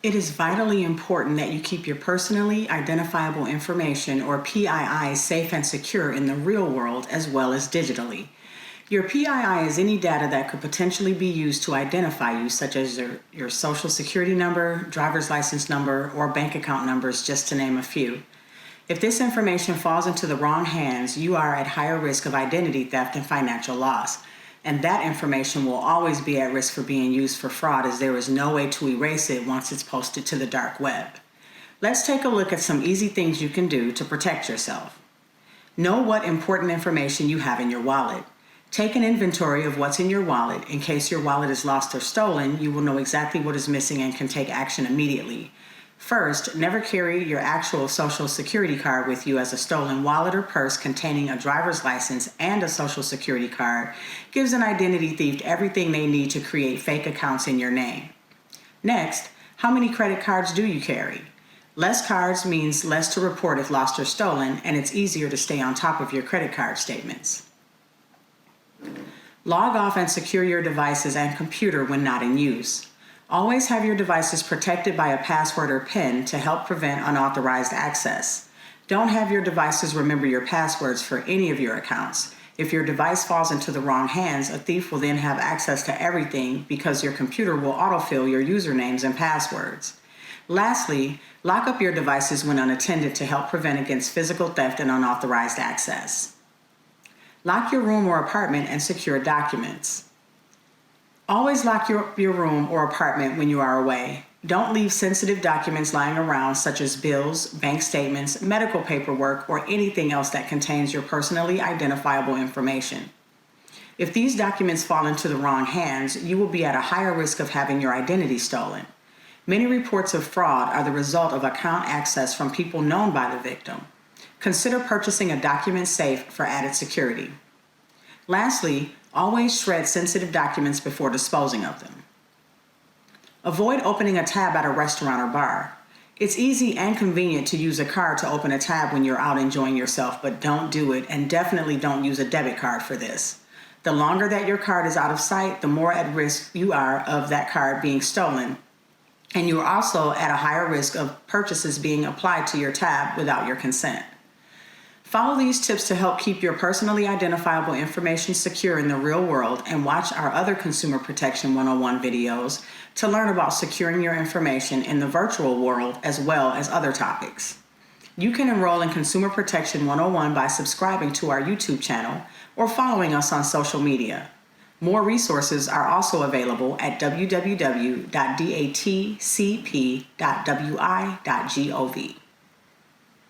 It is vitally important that you keep your personally identifiable information, or PII, safe and secure in the real world as well as digitally. Your PII is any data that could potentially be used to identify you, such as your social security number, driver's license number, or bank account numbers, just to name a few. If this information falls into the wrong hands, you are at higher risk of identity theft and financial loss. And that information will always be at risk for being used for fraud, as there is no way to erase it once it's posted to the dark web. Let's take a look at some easy things you can do to protect yourself. Know what important information you have in your wallet. Take an inventory of what's in your wallet. In case your wallet is lost or stolen, you will know exactly what is missing and can take action immediately. First, never carry your actual social security card with you, as a stolen wallet or purse containing a driver's license and a social security card gives an identity thief everything they need to create fake accounts in your name. Next, how many credit cards do you carry? Less cards means less to report if lost or stolen, and it's easier to stay on top of your credit card statements. Log off and secure your devices and computer when not in use. Always have your devices protected by a password or PIN to help prevent unauthorized access. Don't have your devices remember your passwords for any of your accounts. If your device falls into the wrong hands, a thief will then have access to everything, because your computer will autofill your usernames and passwords. Lastly, lock up your devices when unattended to help prevent against physical theft and unauthorized access. Lock your room or apartment and secure documents. Always lock your room or apartment when you are away. Don't leave sensitive documents lying around, such as bills, bank statements, medical paperwork, or anything else that contains your personally identifiable information. If these documents fall into the wrong hands, you will be at a higher risk of having your identity stolen. Many reports of fraud are the result of account access from people known by the victim. Consider purchasing a document safe for added security. Lastly, always shred sensitive documents before disposing of them. Avoid opening a tab at a restaurant or bar. It's easy and convenient to use a card to open a tab when you're out enjoying yourself, but don't do it, and definitely don't use a debit card for this. The longer that your card is out of sight, the more at risk you are of that card being stolen, and you are also at a higher risk of purchases being applied to your tab without your consent. Follow these tips to help keep your personally identifiable information secure in the real world, and watch our other Consumer Protection 101 videos to learn about securing your information in the virtual world, as well as other topics. You can enroll in Consumer Protection 101 by subscribing to our YouTube channel or following us on social media. More resources are also available at www.datcp.wi.gov.